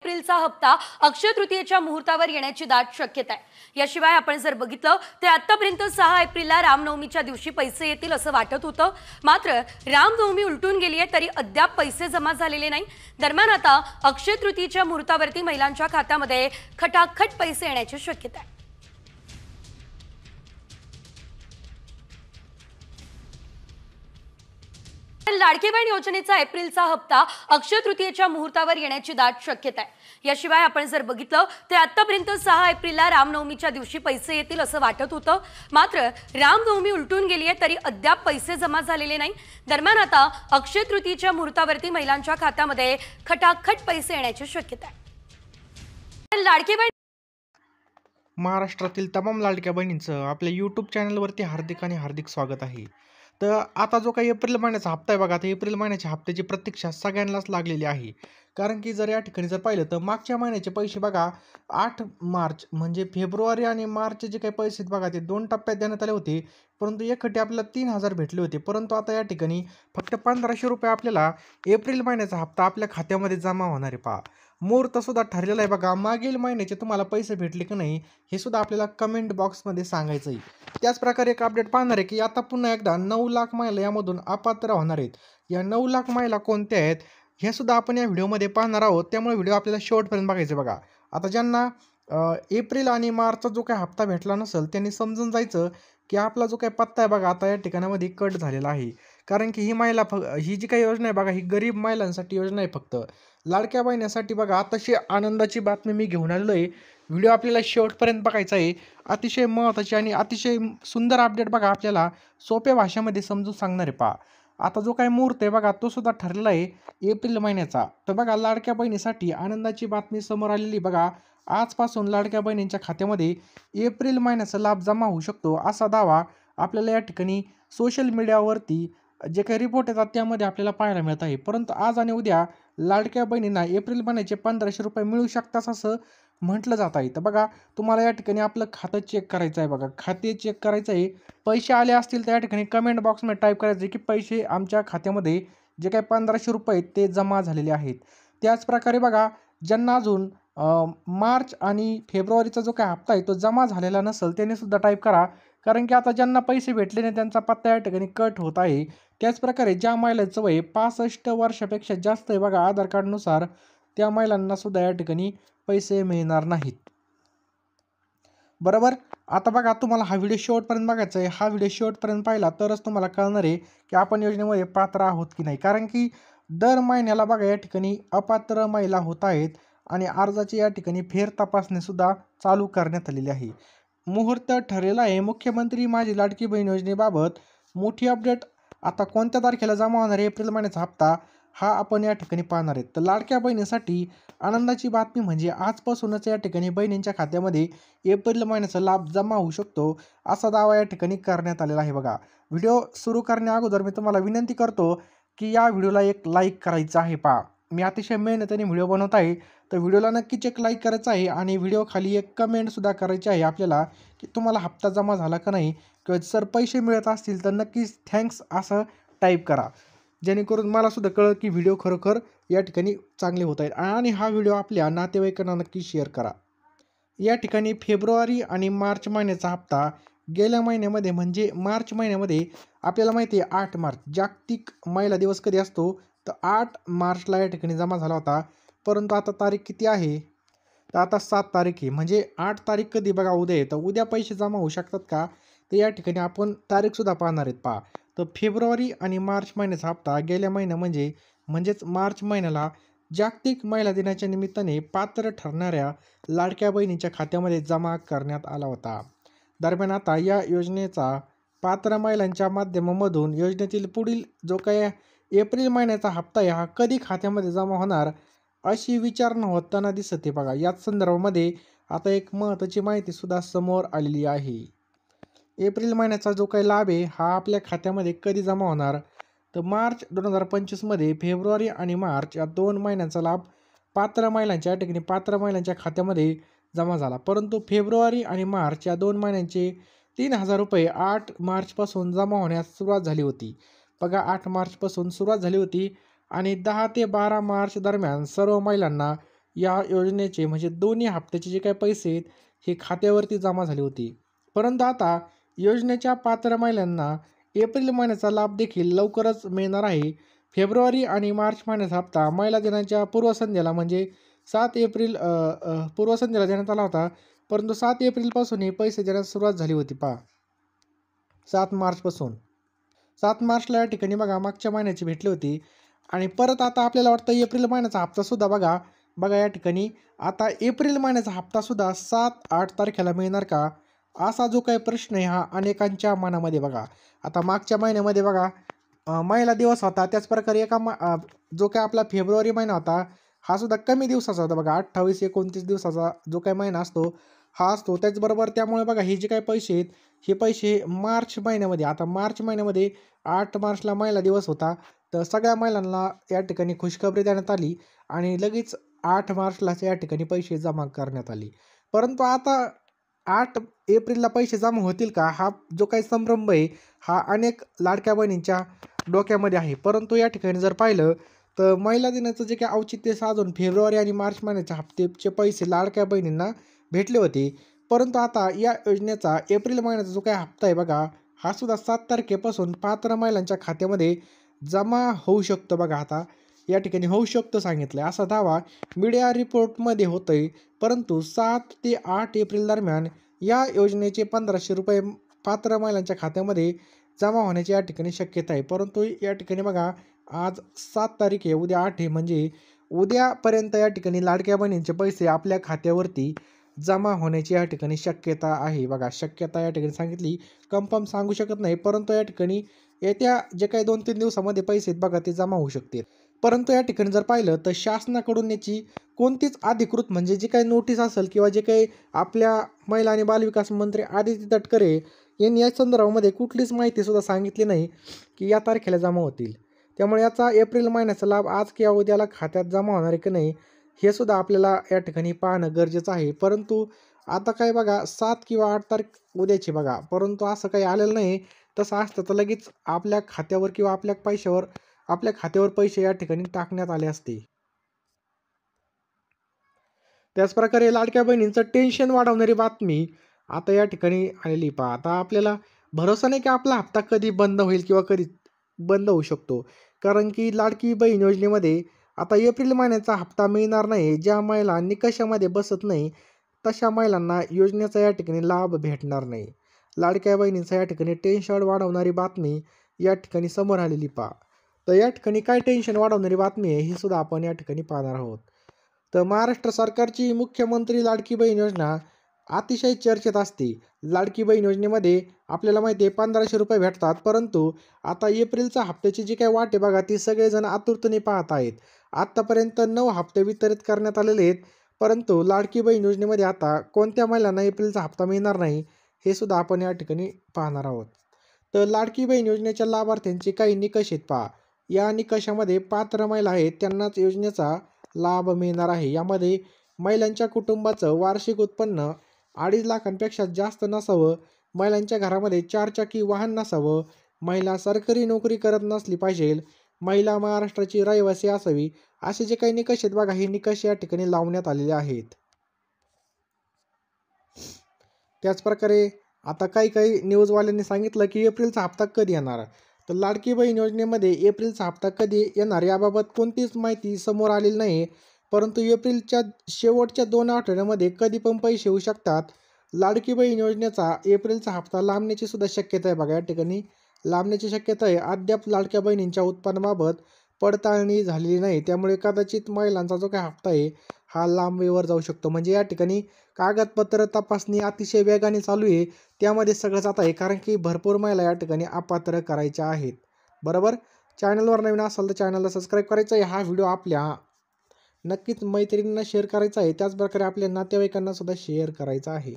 एप्रिलचा हप्ता अक्षय तृतीयेच्या मुहूर्तावर येण्याची दाट शक्यता आहे। याशिवाय आपण जर बघितलं तर आतापर्यंत 6 एप्रिलला रामनवमीच्या दिवशी पैसे येतील असं वाटत होतं, मात्र रामनवमी उलटून गेली आहे तरी अद्याप पैसे जमा झालेले नाही। दरम्यान आता अक्षय तृतीयेच्या मुहूर्तावरती महिलांच्या खात्यामध्ये खटाखट पैसे येण्याची शक्यता आहे। लाडकी बहीण योजनेचा एप्रिलचा हप्ता अक्षय तृतीयेच्या मुहूर्तावर येण्याची दाट शक्यता आहे। याशिवाय आपण जर बघितलं तर आतापर्यंत 6 एप्रिलला रामनवमीच्या दिवशी पैसे येतील असं वाटत होतं, मात्र रामनवमी उलटून गेली आहे तरी अद्याप पैसे जमा झालेले नाही। दरम्यान आता अक्षय तृतीयेच्या मुहूर्तावरती महिलांच्या खात्यामध्ये खटाखट पैसे येण्याची शक्यता आहे। लाडकी बहीण महाराष्ट्रातील तमाम लाडक्या बहिणींचं आपल्या यूट्यूब चॅनलवरती हार्दिक स्वागत आहे। तर आता जो काही एप्रिल महिन्याचा हप्ता आहे बघा, तर एप्रिल महिन्याच्या हप्त्याची प्रतीक्षा सगळ्यांनाच लागलेली आहे। कारण की जर या ठिकाणी जर पाहिलं तर मागच्या महिन्याचे पैसे बघा 8 मार्च म्हणजे फेब्रुवारी आणि मार्चचे जे काही पैसे आहेत बघा ते 2 टप्प्यात देण्यात आले होते, परंतु एकखट्टी आपल्याला 3000 भेटले होते। परंतु आता या ठिकाणी फक्त 1500 रुपये आपल्याला एप्रिल महिन्याचा हप्ता आपल्या खात्यामध्ये जमा होणार आहे। पहा, मुहूर्त सुद्धा ठरलेला आहे बघा। मागील महिन्याचे तुम्हाला पैसे भेटले की नाही हे सुद्धा आपल्याला कमेंट बॉक्समध्ये सांगायचं आहे। त्याचप्रकारे एक अपडेट पाहणार आहे की आता पुन्हा एकदा 9 लाख महिला यामधून अपात्र होणार आहेत। या 9 लाख महिला कोणत्या आहेत हे सुद्धा आपण या व्हिडिओमध्ये पाहणार आहोत, त्यामुळे व्हिडिओ आपल्याला शेवटपर्यंत बघायचं बघा। आता ज्यांना एप्रिल आणि मार्चचा जो काही हप्ता भेटला नसेल त्यांनी समजून जायचं की आपला जो काही पत्ता आहे बघा आता या ठिकाणामध्ये कट झालेला आहे। कारण की ही जी काही योजना आहे बघा ही गरीब महिलांसाठी योजना आहे फक्त। लाडक्या बहिणीसाठी बघा अतिशय आनंदाची बातमी मी घेऊन आलेलो आहे। व्हिडिओ आपल्याला शेवटपर्यंत बघायचा आहे। अतिशय महत्त्वाची आणि अतिशय सुंदर अपडेट बघा आपल्याला सोप्या भाषेमध्ये समजून सांगणार आहे। पहा, आता जो काही मुहूर्त आहे बघा तो सुद्धा ठरलेला आहे एप्रिल महिन्याचा। तर बघा लाडक्या बहिणीसाठी आनंदाची बातमी समोर आलेली बघा। आजपासून लाडक्या बहिणींच्या खात्यामध्ये एप्रिल महिन्याचा लाभ जमा होऊ शकतो असा दावा आपल्याला या ठिकाणी सोशल मीडियावरती जे काही रिपोर्ट येतात त्यामध्ये आपल्याला पाहायला मिळत आहे। परंतु आज आणि उद्या लाडक्या बहिणींना एप्रिल महिन्याचे 1500 रुपये मिळू शकतात असं म्हटलं जात आहे। तर बघा तुम्हाला या ठिकाणी आपलं खातं चेक करायचं आहे बघा, खाते चेक करायचं आहे। पैसे आले असतील तर या ठिकाणी कमेंट बॉक्समध्ये टाईप करायचं आहे की पैसे आमच्या खात्यामध्ये जे काही 1500 रुपये आहेत ते जमा झालेले आहेत। त्याचप्रकारे बघा ज्यांना अजून मार्च आणि फेब्रुवारीचा जो काही हप्ता आहे तो जमा झालेला नसेल त्यांनी सुद्धा टाईप करा, कारण की आता ज्यांना पैसे भेटले नाही त्यांचा पत्ता या ठिकाणी कट होत आहे। त्याचप्रकारे ज्या महिलांचं वय 65 वर्षापेक्षा जास्त आहे बघा आधार कार्डनुसार त्या महिलांना सुद्धा या ठिकाणी पैसे मिळणार नाहीत। बरोबर, आता बघा तुम्हाला हा व्हिडिओ शेवटपर्यंत बघायचा आहे। हा व्हिडिओ शेवटपर्यंत पाहिला तरच तुम्हाला कळणार आहे की आपण योजनेमध्ये पात्र आहोत की नाही। कारण की दर महिन्याला बघा या ठिकाणी अपात्र महिला होत आहेत आणि अर्जाची या ठिकाणी फेर तपासणी सुद्धा चालू करण्यात आलेली आहे। मुहूर्त ठरलेला आहे। मुख्यमंत्री माझी लाडकी बहीण योजनेबाबत मोठी अपडेट आता कोणत्या तारखेला जमा होणार आहे एप्रिल महिन्याचा हप्ता हा आपण या ठिकाणी पाहणार आहेत। तर लाडक्या बहिणीसाठी आनंदाची बातमी म्हणजे आजपासूनच या ठिकाणी बहिणींच्या खात्यामध्ये एप्रिल महिन्याचा लाभ जमा होऊ शकतो असा दावा या ठिकाणी करण्यात आलेला आहे बघा। व्हिडिओ सुरू करण्या अगोदर मी तुम्हाला विनंती करतो की या व्हिडिओला एक लाईक करायचं आहे। पहा, मी अतिशय मेहनतीने व्हिडिओ बनवत आहे, तर व्हिडिओला नक्कीच एक लाईक करायचं आहे आणि व्हिडिओ खाली एक कमेंटसुद्धा करायची आहे आपल्याला की तुम्हाला हप्ता जमा झाला का नाही, किंवा जर पैसे मिळत असतील तर नक्कीच थँक्स असं टाईप करा, जेणेकरून मला सुद्धा कळलं की व्हिडिओ खरोखर या ठिकाणी चांगले होत आहेत। आणि हा व्हिडिओ आपल्या नातेवाईकांना नक्की शेअर करा। या ठिकाणी फेब्रुवारी आणि मार्च महिन्याचा हप्ता गेल्या महिन्यामध्ये म्हणजे मार्च महिन्यामध्ये आपल्याला माहिती आहे 8 मार्च जागतिक महिला दिवस कधी असतो, तर 8 मार्चला या ठिकाणी जमा झाला होता। परंतु आता तारीख किती आहे, तर आता 7 तारीख आहे, म्हणजे 8 तारीख कधी बघा उद्या आहे। तर उद्या पैसे जमा होऊ शकतात का, तर या ठिकाणी आपण तारीखसुद्धा पाहणार आहेत। पहा, तर फेब्रुवारी आणि मार्च महिन्याचा हप्ता गेल्या महिन्या म्हणजेच मार्च महिन्याला जागतिक महिला दिनाच्या निमित्ताने पात्र ठरणाऱ्या लाडक्या बहिणींच्या खात्यामध्ये जमा करण्यात आला होता। दरम्यान आता या योजनेचा पात्र महिलांच्या माध्यमामधून योजनेतील पुढील जो काही एप्रिल महिन्याचा हप्ता आहे हा कधी खात्यामध्ये जमा होणार अशी विचारणा होताना दिसत आहे बघा। याच संदर्भामध्ये आता एक महत्त्वाची माहिती सुद्धा समोर आलेली आहे। एप्रिल महिन्याचा जो काही लाभ आहे हा आपल्या खात्यामध्ये कधी जमा होणार, तर मार्च 2025 मध्ये फेब्रुवारी आणि मार्च या 2 महिन्यांचा लाभ पात्र महिलांच्या खात्यामध्ये जमा झाला। परंतु फेब्रुवारी आणि मार्च या 2 महिन्यांचे 3000 रुपये 8 मार्चपासून जमा होण्यास सुरुवात झाली होती बघा। 8 मार्चपासून सुरुवात झाली होती आणि 10 ते 12 मार्च दरम्यान सर्व महिलांना या योजनेचे म्हणजे दोन्ही हप्त्याचे जे काही पैसे आहेत हे खात्यावरती जमा झाले होते. परंतु आता योजनेच्या पात्र महिलांना एप्रिल महिन्याचा लाभ देखील लवकरच मिळणार आहे. फेब्रुवारी आणि मार्च महिन्याचा हप्ता महिला दिनाच्या पूर्वसंध्येला म्हणजे 7 एप्रिल पूर्वसंध्येला देण्यात आला होता. परंतु 7 एप्रिलपासून हे पैसे देण्यास सुरुवात झाली होती पहा. 7 मार्चपासून. 7 मार्चला या ठिकाणी बघा मागच्या महिन्याची भेटली होती आणि परत आता आपल्याला वाटतं एप्रिल महिन्याचा हप्तासुद्धा बघा या ठिकाणी आता एप्रिल महिन्याचा हप्तासुद्धा 7-8 तारखेला मिळणार का? असा जो काही प्रश्न आहे हा अनेकांच्या मनामध्ये बघा. आता मागच्या महिन्यामध्ये बघा महिला दिवस होता. त्याचप्रकारे जो काही आपला फेब्रुवारी महिना होता हा सुद्धा कमी दिवसाचा होता बघा. 28-29 दिवसाचा जो काही महिना असतो हा असतो. त्याचबरोबर त्यामुळे बघा हे जे काही पैसे आहेत हे पैसे मार्च महिन्यामध्ये आता मार्च महिन्यामध्ये 8 मार्चला महिला दिवस होता. तर सगळ्या महिलांना या ठिकाणी खुशखबरी देण्यात आली आणि लगेच 8 मार्चलाच या ठिकाणी पैसे जमा करण्यात आले. परंतु आता 8 एप्रिलला पैसे जमा होतील का? हा जो काही संभ्रम आहे हा अनेक लाडक्या बहिणींच्या डोक्यामध्ये आहे. परंतु या ठिकाणी जर पाहिलं तर महिला दिनाचं जे काही औचित्य साधून फेब्रुवारी आणि मार्च महिन्याच्या हप्त्याचे पैसे लाडक्या बहिणींना भेटले होते. परंतु आता या योजनेचा एप्रिल महिन्याचा जो काही हप्ता आहे बघा हा सुद्धा 7 तारखेपासून पात्र महिलांच्या खात्यामध्ये जमा होऊ शकतो बघा. आता या ठिकाणी होऊ शकतो सांगितलं आहे असा दावा मीडिया रिपोर्टमध्ये होतं आहे. परंतु 7 ते 8 एप्रिल दरम्यान या योजनेचे 1500 रुपये पात्र महिलांच्या खात्यामध्ये जमा होण्याची या ठिकाणी शक्यता आहे. परंतु या ठिकाणी बघा आज 7 तारीख आहे, उद्या 8 आहे म्हणजे उद्यापर्यंत या ठिकाणी लाडक्या बहिणींचे पैसे आपल्या खात्यावरती जमा होण्याची या ठिकाणी शक्यता आहे बघा. शक्यता या ठिकाणी सांगितली, कन्फर्म सांगू शकत नाही. परंतु या ठिकाणी येत्या जे काही 2-3 दिवसामध्ये पैसे आहेत बघा ते जमा होऊ शकतील. परंतु या ठिकाणी जर पाहिलं तर शासनाकडून याची कोणतीच अधिकृत म्हणजे जी काही नोटीस असेल किंवा जे काही आपल्या महिला आणि बालविकास मंत्री आदिती तटकरे यांनी या संदर्भामध्ये कुठलीच माहितीसुद्धा सांगितली नाही की या तारखेला जमा होतील. त्यामुळे याचा एप्रिल महिन्याचा लाभ आज किंवा उद्याला खात्यात जमा होणार आहे की नाही हे सुद्धा आपल्याला या ठिकाणी पाहणं गरजेचं आहे. परंतु आता काय बघा 7 किंवा 8 तारीख उद्याची बघा. परंतु असं काही आलेलं नाही. तसं असतं तर लगेच आपल्या खात्यावर किंवा आपल्या खात्यावर पैसे या ठिकाणी टाकण्यात आले असते. त्याचप्रकारे लाडक्या बहिणींचं टेन्शन वाढवणारी बातमी आता या ठिकाणी आलेली पहा. आता आपल्याला भरोसा नाही की आपला हप्ता कधी बंद होईल किंवा कधी बंद होऊ शकतो. कारण की लाडकी बहीण योजनेमध्ये आता एप्रिल महिन्याचा हप्ता मिळणार नाही. ज्या महिला निकषामध्ये बसत नाही तशा महिलांना योजनेचा या ठिकाणी लाभ भेटणार नाही. लाडक्या बहिणींचा या ठिकाणी टेन्शन वाढवणारी बातमी या ठिकाणी समोर आलेली पहा. तर या ठिकाणी काय टेन्शन वाढवणारी बातमी आहे ही सुद्धा आपण या ठिकाणी पाहणार आहोत. तर महाराष्ट्र सरकारची मुख्यमंत्री लाडकी बहीण योजना अतिशय चर्चेत असते. लाडकी बहीण योजनेमध्ये आपल्याला माहिती आहे 1500 रुपये भेटतात. परंतु आता एप्रिलच्या हप्त्याची जी काही वाट आहे बघा ती सगळेजण आतुरतेने पाहत आहेत. आत्तापर्यंत 9 हप्ते वितरित करण्यात आलेले आहेत. परंतु लाडकी बहीण योजनेमध्ये आता कोणत्या महिलांना एप्रिलचा हप्ता मिळणार नाही हे सुद्धा आपण या ठिकाणी पाहणार आहोत. तर लाडकी बहीण योजनेच्या लाभार्थ्यांचे काही निकष आहेत पहा. या निकषामध्ये पात्र महिला आहेत त्यांनाच योजनेचा लाभ मिळणार आहे. यामध्ये महिलांच्या कुटुंबाचं वार्षिक उत्पन्न 2.5 लाखांपेक्षा जास्त नसावं, महिलांच्या घरामध्ये 4 चाकी वाहन नसावं, महिला सरकारी नोकरी करत नसली पाहिजे, महिला महाराष्ट्राची रहिवासी असावी, असे जे काही निकष आहेत बघा हे निकष या ठिकाणी लावण्यात आलेले आहेत. त्याचप्रकारे आता काही न्यूजवाल्यांनी सांगितलं की एप्रिलचा हप्ता कधी येणार. तर लाडकी बहीण योजनेमध्ये एप्रिलचा हप्ता कधी येणार याबाबत कोणतीच माहिती समोर आलेली नाही. परंतु एप्रिलच्या शेवटच्या 2 आठवड्यामध्ये कधी पण पैसे येऊ शकतात. लाडकी बहीण योजनेचा एप्रिलचा हप्ता लांबण्याची सुद्धा शक्यता आहे बघा. या ठिकाणी लांबण्याची शक्यता आहे. अद्याप लाडक्या बहिणींच्या उत्पन्नाबाबत पडताळणी झालेली नाही. त्यामुळे कदाचित महिलांचा जो काही हप्ता आहे हा लांबीवर जाऊ शकतो. म्हणजे या ठिकाणी कागदपत्र तपासणी अतिशय वेगाने चालू आहे. त्यामध्ये सगळंच आता आहे कारण की भरपूर महिला या ठिकाणी अपात्र करायच्या आहेत. बरोबर. चॅनलवर नवीन असाल तर चॅनलला सबस्क्राईब करायचं आहे. हा व्हिडिओ आपल्या नक्कीच मैत्रिणींना शेअर करायचा आहे. त्याचप्रकारे आपल्या नातेवाईकांना सुद्धा शेअर करायचा आहे.